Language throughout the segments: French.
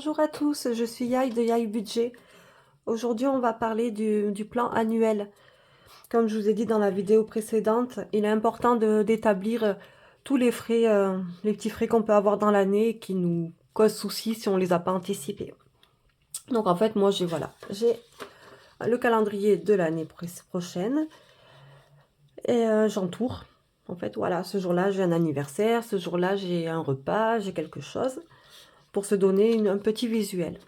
Bonjour à tous, je suis Yaï de Yaï Budget. Aujourd'hui, on va parler du plan annuel. Comme je vous ai dit dans la vidéo précédente, il est important d'établir tous les frais, les petits frais qu'on peut avoir dans l'année qui nous causent souci si on les a pas anticipés. Donc en fait, moi j'ai le calendrier de l'année prochaine et j'entoure. En fait, voilà, ce jour-là j'ai un anniversaire, ce jour-là j'ai un repas, j'ai quelque chose pour se donner un petit visuel.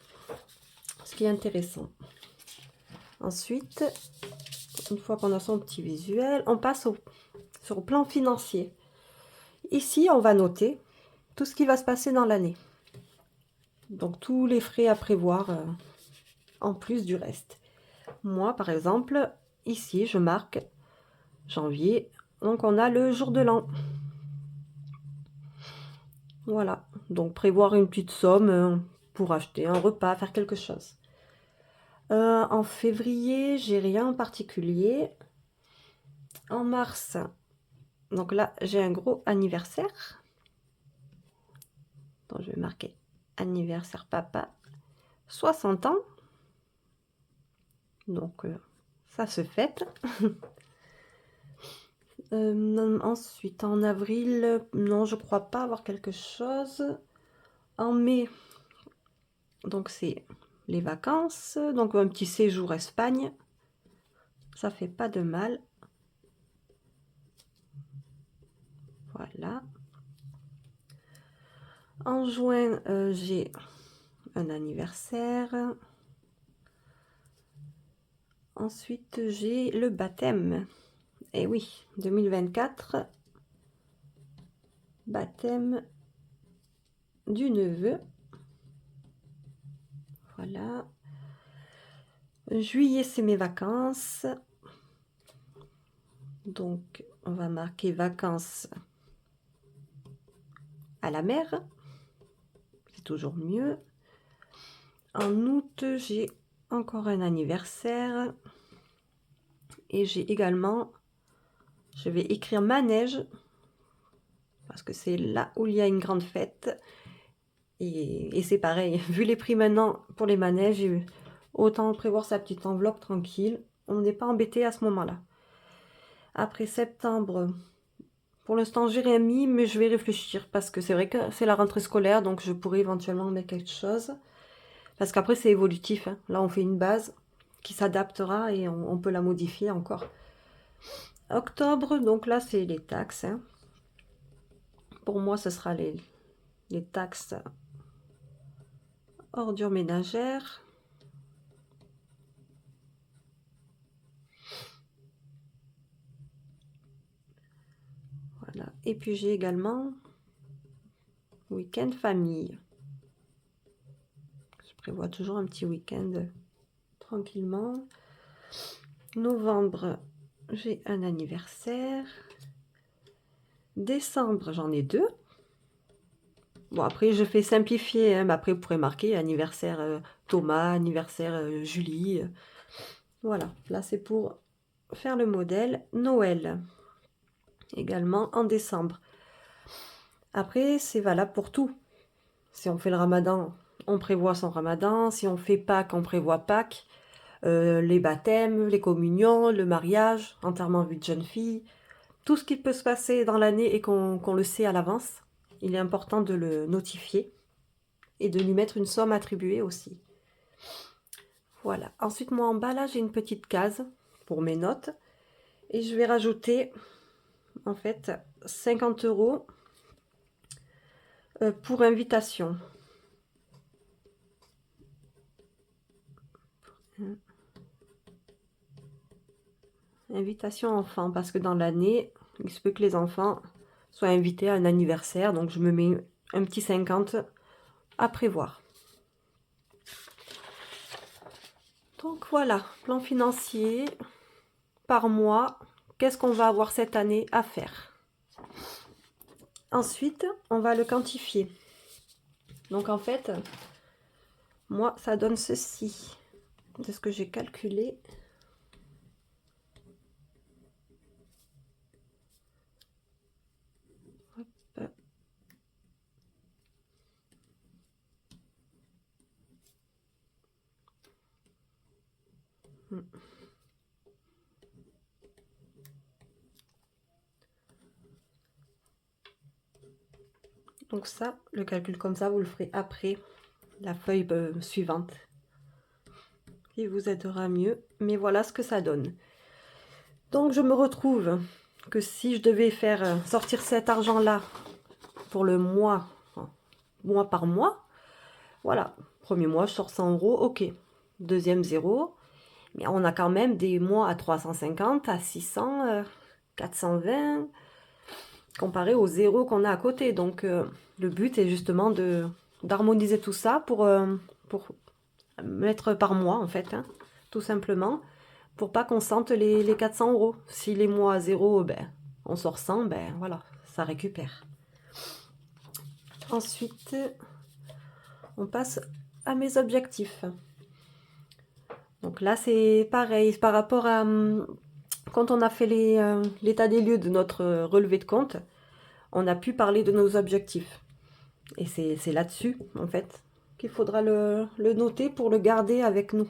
Ce qui est intéressant. Ensuite, une fois qu'on a son petit visuel, on passe sur le plan financier. Ici, on va noter tout ce qui va se passer dans l'année. Donc, tous les frais à prévoir en plus du reste. Moi, par exemple, ici, je marque janvier. Donc, on a le jour de l'an. Voilà. Donc, prévoir une petite somme pour acheter un repas, faire quelque chose. En février, j'ai rien en particulier. En mars, donc là, j'ai un gros anniversaire. Donc, je vais marquer anniversaire papa, 60 ans. Donc, ça se fête. Ensuite, en avril, non, je crois pas avoir quelque chose. En mai, donc c'est les vacances. Donc, un petit séjour Espagne. Ça fait pas de mal. Voilà. En juin, j'ai un anniversaire. Ensuite, j'ai le baptême. Et oui, 2024, baptême du neveu. Voilà. Juillet, c'est mes vacances. Donc, on va marquer vacances à la mer. C'est toujours mieux. En août, j'ai encore un anniversaire. Et j'ai également, je vais écrire manège. Parce que c'est là où il y a une grande fête. Et c'est pareil, vu les prix maintenant pour les manèges, autant prévoir sa petite enveloppe tranquille. On n'est pas embêté à ce moment-là. Après septembre, pour l'instant, j'ai rien mis, mais je vais réfléchir parce que c'est vrai que c'est la rentrée scolaire, donc je pourrais éventuellement mettre quelque chose. Parce qu'après, c'est évolutif, hein. Là, on fait une base qui s'adaptera et on peut la modifier encore. Octobre, donc là, c'est les taxes, hein. Pour moi, ce sera les taxes ordures ménagères. Voilà. Et puis, j'ai également week-end famille. Je prévois toujours un petit week-end tranquillement. Novembre, j'ai un anniversaire. Décembre, j'en ai 2. Bon, après, je fais simplifier, hein, mais après, vous pourrez marquer anniversaire Thomas, anniversaire Julie. Voilà, là, c'est pour faire le modèle. Noël, également en décembre. Après, c'est valable pour tout. Si on fait le ramadan, on prévoit son ramadan. Si on fait Pâques, on prévoit Pâques. Les baptêmes, les communions, le mariage, enterrement de vie de jeune fille. Tout ce qui peut se passer dans l'année et qu'on le sait à l'avance, il est important de le notifier et de lui mettre une somme attribuée aussi. Voilà. Ensuite, moi en bas, là, j'ai une petite case pour mes notes. Et je vais rajouter, en fait, 50 € pour invitation. Invitation enfant, parce que dans l'année, il se peut que les enfants soient invités à un anniversaire. Donc, je me mets un petit 50 à prévoir. Donc voilà, plan financier par mois. Qu'est-ce qu'on va avoir cette année à faire? Ensuite, on va le quantifier. Donc en fait, moi, ça donne ceci, de ce que j'ai calculé. Hop. Donc ça, le calcul comme ça, vous le ferez après la feuille suivante, qui vous aidera mieux. Mais voilà ce que ça donne. Donc je me retrouve que si je devais faire sortir cet argent-là pour le mois, mois par mois, voilà, premier mois je sors 100 euros, ok. Deuxième 0, mais on a quand même des mois à 350, à 600, 420, comparé au 0 qu'on a à côté. Donc le but est justement d'harmoniser tout ça pour mettre par mois en fait, hein, tout simplement, pour pas qu'on sente les 400 euros. Si les mois à 0, ben, on sort 100, ben voilà, ça récupère. Ensuite, on passe à mes objectifs. Donc là, c'est pareil, par rapport à quand on a fait l'état des lieux de notre relevé de compte, on a pu parler de nos objectifs. Et c'est là-dessus, en fait, qu'il faudra le noter pour le garder avec nous.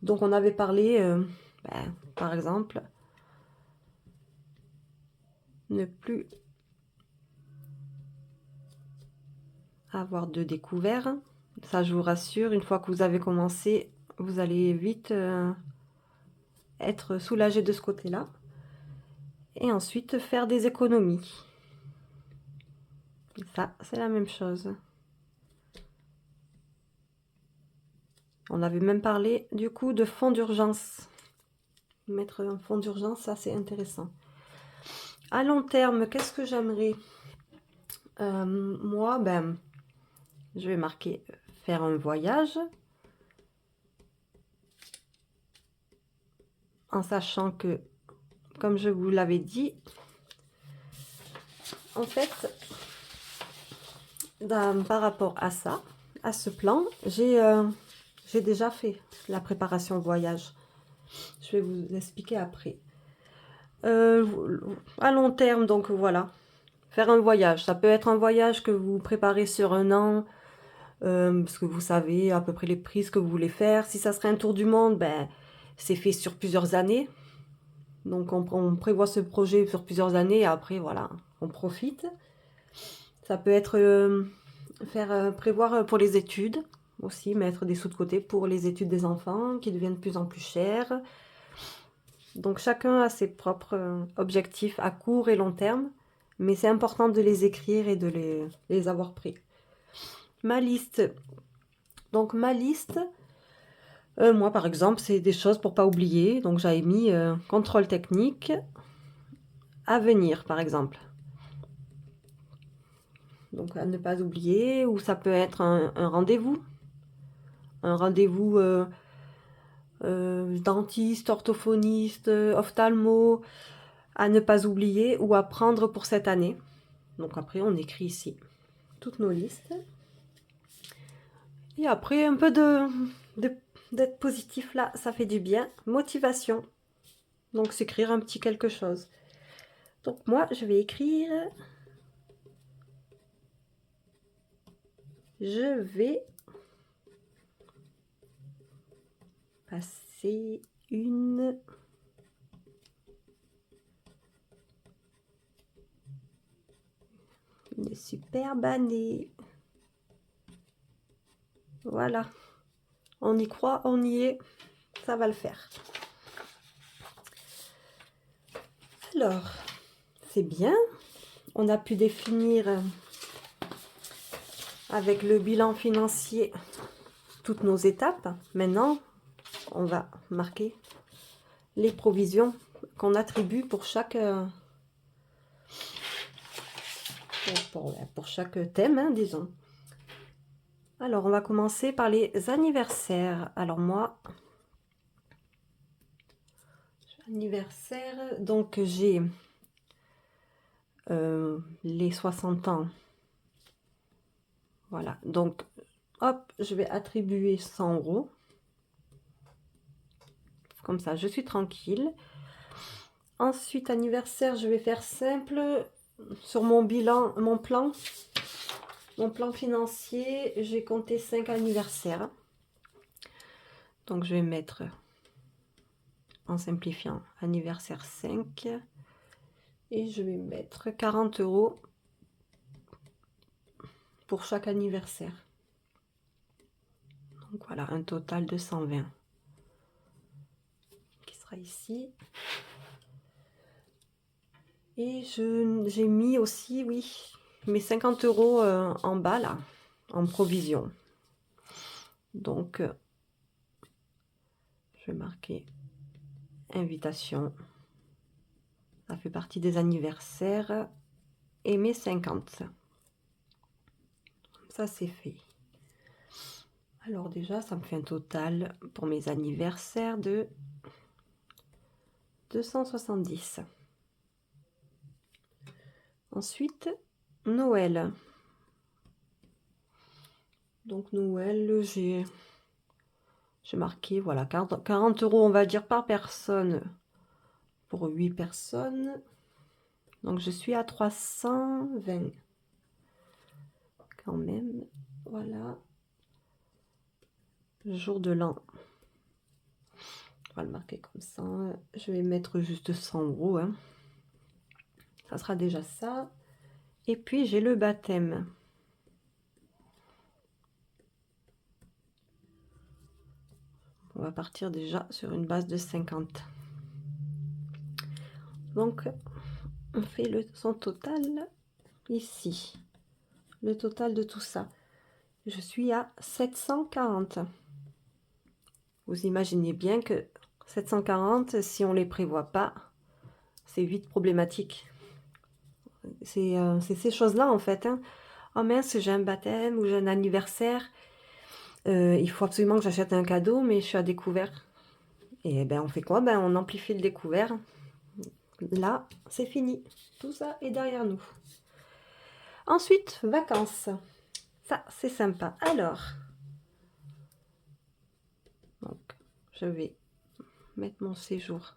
Donc on avait parlé, par exemple, ne plus avoir de découvert. Ça, je vous rassure, une fois que vous avez commencé, vous allez vite être soulagé de ce côté-là. Et ensuite, faire des économies. Et ça, c'est la même chose. On avait même parlé, du coup, de fonds d'urgence. Mettre un fonds d'urgence, ça, c'est intéressant. À long terme, qu'est-ce que j'aimerais? Moi, ben, je vais marquer faire un voyage. En sachant que, comme je vous l'avais dit, en fait, par rapport à ça, à ce plan, j'ai déjà fait la préparation voyage. Je vais vous expliquer après. À long terme, donc voilà, faire un voyage. Ça peut être un voyage que vous préparez sur un an, parce que vous savez à peu près les prix que vous voulez faire. Si ça serait un tour du monde, ben, c'est fait sur plusieurs années. Donc on prévoit ce projet sur plusieurs années et après, voilà, on profite. Ça peut être prévoir pour les études aussi, mettre des sous de côté pour les études des enfants qui deviennent de plus en plus chères. Donc chacun a ses propres objectifs à court et long terme, mais c'est important de les écrire et de les avoir pris. Ma liste. Donc ma liste, moi par exemple, c'est des choses pour pas oublier. Donc j'avais mis contrôle technique, à venir par exemple. Donc à ne pas oublier, ou ça peut être un rendez-vous. Un rendez-vous dentiste, orthophoniste, ophtalmo, à ne pas oublier ou à prendre pour cette année. Donc après, on écrit ici toutes nos listes. Et après, un peu d'être positif là, ça fait du bien. Motivation. Donc s'écrire un petit quelque chose. Donc moi, je vais écrire... Je vais passer une superbe année. Voilà. On y croit, on y est. Ça va le faire. Alors, c'est bien. On a pu définir avec le bilan financier toutes nos étapes. Maintenant, on va marquer les provisions qu'on attribue pour chaque pour chaque thème, hein, disons. Alors, on va commencer par les anniversaires. Alors moi, anniversaire, donc j'ai les 60 ans. Voilà, donc hop, je vais attribuer 100 euros. Comme ça, je suis tranquille. Ensuite, anniversaire, je vais faire simple. Sur mon bilan, mon plan financier, j'ai compté 5 anniversaires. Donc, je vais mettre en simplifiant, anniversaire 5. Et je vais mettre 40 € pour chaque anniversaire. Donc voilà, un total de 120 qui sera ici. Et j'ai mis aussi, oui, mes 50 € en bas là, en provision. Donc, je vais marquer invitation. Ça fait partie des anniversaires et mes 50. Ça, c'est fait. Alors déjà, ça me fait un total pour mes anniversaires de 270. Ensuite, Noël. Donc Noël, j'ai marqué, voilà, 40 € on va dire par personne pour 8 personnes. Donc je suis à 320 quand même. Voilà. Le jour de l'an. On va le marquer comme ça. Je vais mettre juste 100 €. Hein. Ça sera déjà ça. Et puis j'ai le baptême. On va partir déjà sur une base de 50. Donc on fait son total ici. Le total de tout ça. Je suis à 740. Vous imaginez bien que 740, si on les prévoit pas, c'est vite problématique. C'est ces choses-là en fait. Hein. Oh mince, j'ai un baptême ou j'ai un anniversaire. Il faut absolument que j'achète un cadeau, mais je suis à découvert. Et ben on fait quoi? Ben on amplifie le découvert. Là, c'est fini. Tout ça est derrière nous. Ensuite, vacances. Ça, c'est sympa. Alors, donc, je vais mettre mon séjour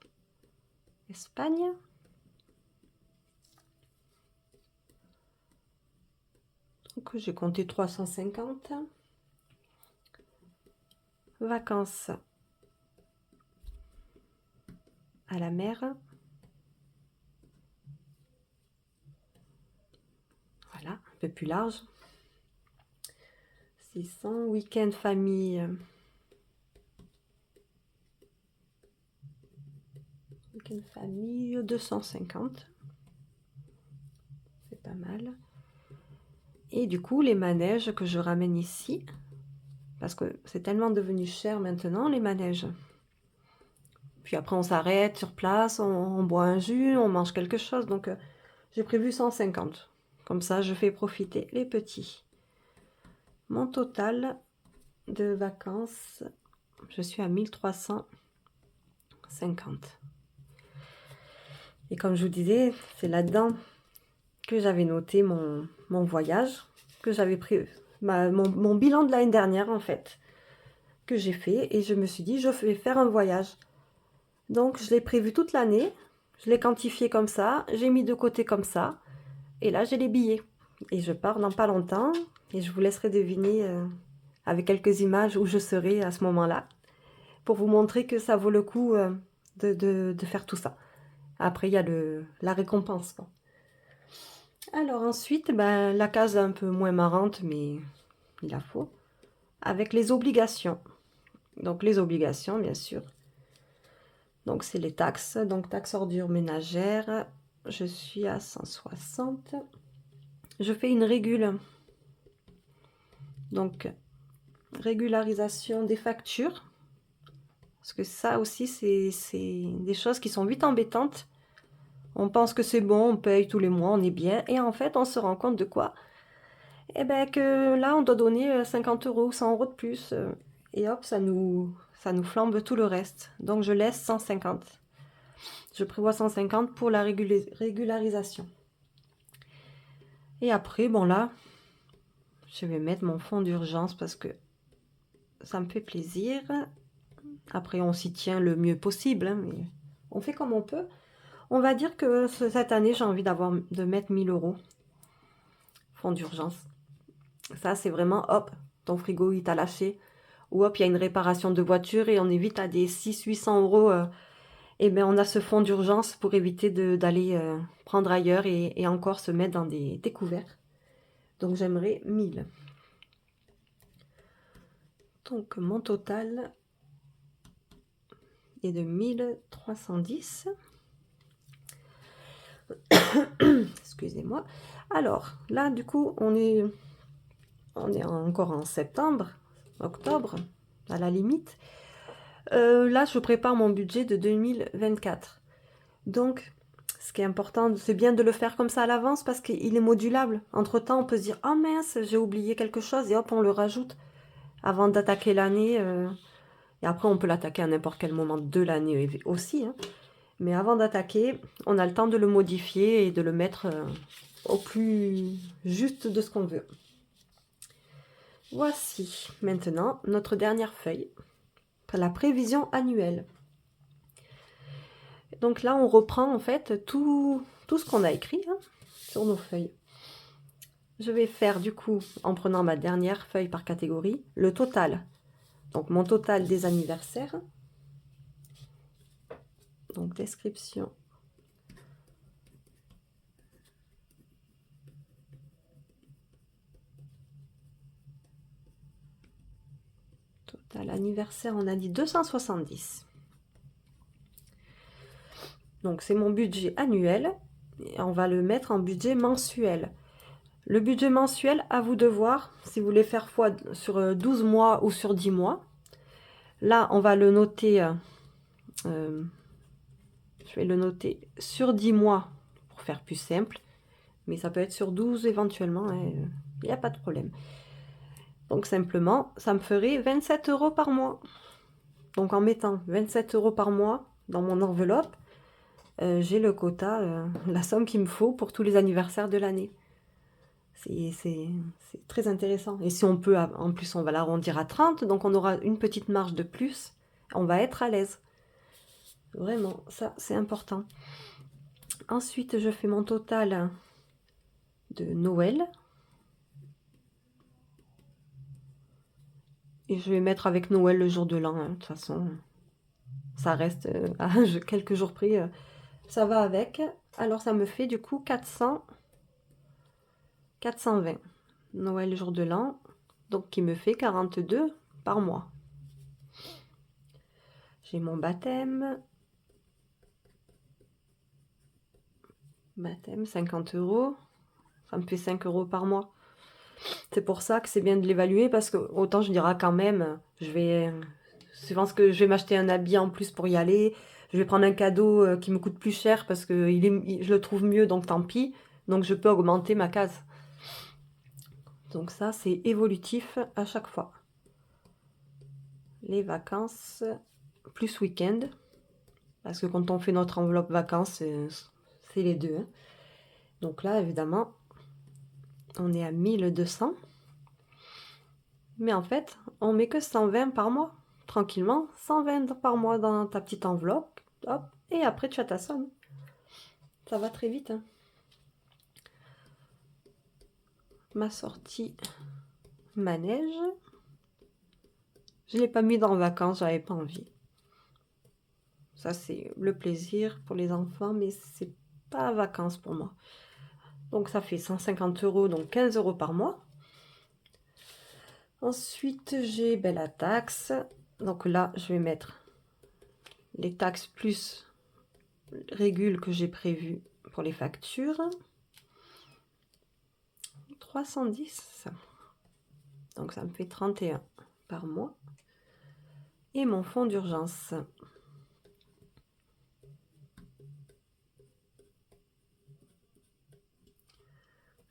Espagne. Donc, j'ai compté 350. Vacances à la mer. Voilà, un peu plus large. 600. Week-end famille. Week-end famille, 250. C'est pas mal. Et du coup, les manèges que je ramène ici, parce que c'est tellement devenu cher maintenant, les manèges. Puis après, on s'arrête sur place, on boit un jus, on mange quelque chose. Donc, j'ai prévu 150. Comme ça, je fais profiter les petits. Mon total de vacances, je suis à 1350. Et comme je vous disais, c'est là-dedans que j'avais noté mon voyage, que j'avais pris mon bilan de l'année dernière en fait, que j'ai fait. Et je me suis dit, je vais faire un voyage. Donc, je l'ai prévu toute l'année. Je l'ai quantifié comme ça. J'ai mis de côté comme ça. Et là, j'ai les billets. Et je pars dans pas longtemps. Et je vous laisserai deviner avec quelques images où je serai à ce moment-là. Pour vous montrer que ça vaut le coup de faire tout ça. Après, il y a la récompense. Quoi. Alors ensuite, ben, la case un peu moins marrante, mais il la faut. Avec les obligations. Donc les obligations, bien sûr. Donc, c'est les taxes. Donc, taxes ordures ménagères. Je suis à 160. Je fais une régule. Donc, régularisation des factures. Parce que ça aussi, c'est des choses qui sont vite embêtantes. On pense que c'est bon, on paye tous les mois, on est bien. Et en fait, on se rend compte de quoi? Eh bien, que là, on doit donner 50 €, 100 € de plus. Et hop, ça nous flambe tout le reste. Donc, je laisse 150. Je prévois 150 pour la régularisation. Et après, bon là, je vais mettre mon fonds d'urgence parce que ça me fait plaisir. Après, on s'y tient le mieux possible, hein, mais on fait comme on peut. On va dire que cette année, j'ai envie de mettre 1000 € fonds d'urgence. Ça, c'est vraiment, hop, ton frigo, il t'a lâché. Ou hop, il y a une réparation de voiture et on est vite à des 600-800 € et bien on a ce fonds d'urgence pour éviter d'aller prendre ailleurs et encore se mettre dans des découvertes. Donc j'aimerais 1000. Donc mon total est de 1310. Excusez-moi. Alors là du coup on est encore en septembre, octobre à la limite. Là je prépare mon budget de 2024. Donc ce qui est important, c'est bien de le faire comme ça à l'avance parce qu'il est modulable. Entre temps on peut se dire oh mince j'ai oublié quelque chose et hop on le rajoute avant d'attaquer l'année. Et après on peut l'attaquer à n'importe quel moment de l'année aussi, hein. Mais avant d'attaquer on a le temps de le modifier et de le mettre au plus juste de ce qu'on veut. Voici maintenant notre dernière feuille, la prévision annuelle. Donc là, on reprend en fait tout ce qu'on a écrit hein, sur nos feuilles. Je vais faire du coup, en prenant ma dernière feuille par catégorie, le total. Donc mon total des anniversaires. Donc description. Total anniversaire, on a dit 270. Donc c'est mon budget annuel. Et on va le mettre en budget mensuel. Le budget mensuel, à vous de voir si vous voulez faire fois sur 12 mois ou sur 10 mois. Là, on va le noter, je vais le noter sur 10 mois pour faire plus simple. Mais ça peut être sur 12 éventuellement, il n'y a pas de problème. Donc simplement, ça me ferait 27 € par mois. Donc en mettant 27 € par mois dans mon enveloppe, j'ai le quota, la somme qu'il me faut pour tous les anniversaires de l'année. C'est très intéressant. Et si on peut, en plus on va l'arrondir à 30, donc on aura une petite marge de plus. On va être à l'aise. Vraiment, ça c'est important. Ensuite, je fais mon total de Noël. Et je vais mettre avec Noël le jour de l'an, hein. De toute façon, ça reste à quelques jours près, ça va avec. Alors ça me fait du coup 420. Noël, jour de l'an, donc qui me fait 42 par mois. J'ai mon baptême. Baptême, 50 €. Ça me fait 5 € par mois. C'est pour ça que c'est bien de l'évaluer parce que autant je dirais quand même, je pense que je vais m'acheter un habit en plus pour y aller. Je vais prendre un cadeau qui me coûte plus cher parce que je le trouve mieux, donc tant pis. Donc je peux augmenter ma case. Donc ça, c'est évolutif à chaque fois. Les vacances plus week-end. Parce que quand on fait notre enveloppe vacances, c'est les deux, hein. Donc là, évidemment, on est à 1200. Mais en fait, on met que 120 par mois. Tranquillement, 120 par mois dans ta petite enveloppe. Hop, et après, tu as ta somme. Ça va très vite, hein. Ma sortie manège. Je ne l'ai pas mis dans vacances, j'avais pas envie. Ça, c'est le plaisir pour les enfants, mais c'est pas vacances pour moi. Donc, ça fait 150 €, donc 15 € par mois. Ensuite, j'ai la taxe. Donc là, je vais mettre les taxes plus régule que j'ai prévu pour les factures. 310. Donc ça me fait 31 par mois. Et mon fonds d'urgence.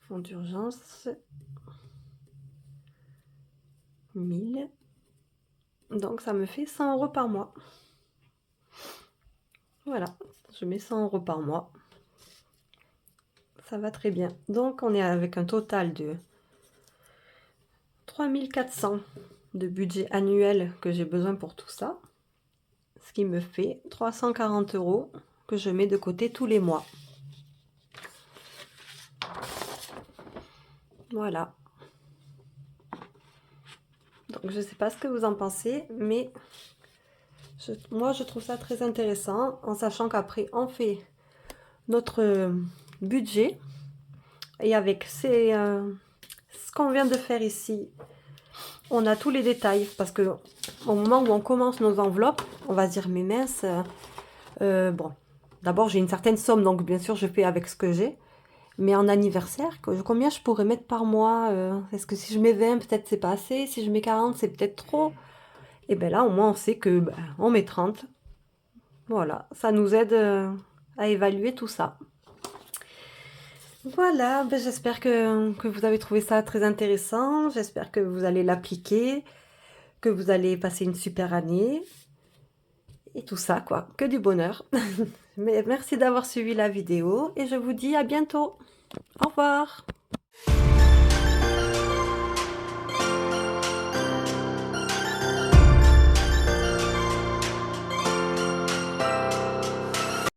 Fonds d'urgence. 1000. Donc ça me fait 100 € par mois. Voilà, je mets 100 € par mois. Ça va très bien. Donc on est avec un total de 3400 de budget annuel que j'ai besoin pour tout ça. Ce qui me fait 340 € que je mets de côté tous les mois. Voilà. Donc je ne sais pas ce que vous en pensez, mais Moi, je trouve ça très intéressant, en sachant qu'après, on fait notre budget. Et avec ce qu'on vient de faire ici, on a tous les détails. Parce que au moment où on commence nos enveloppes, on va se dire, mais mince, bon, d'abord j'ai une certaine somme, donc bien sûr je fais avec ce que j'ai. Mais en anniversaire, combien je pourrais mettre par mois? Est-ce que si je mets 20, peut-être c'est pas assez? Si je mets 40, c'est peut-être trop? Et bien là, au moins on sait que on met 30. Voilà, ça nous aide à évaluer tout ça. Voilà, ben j'espère que vous avez trouvé ça très intéressant. J'espère que vous allez l'appliquer, que vous allez passer une super année. Et tout ça, quoi. Que du bonheur. Mais merci d'avoir suivi la vidéo et je vous dis à bientôt. Au revoir.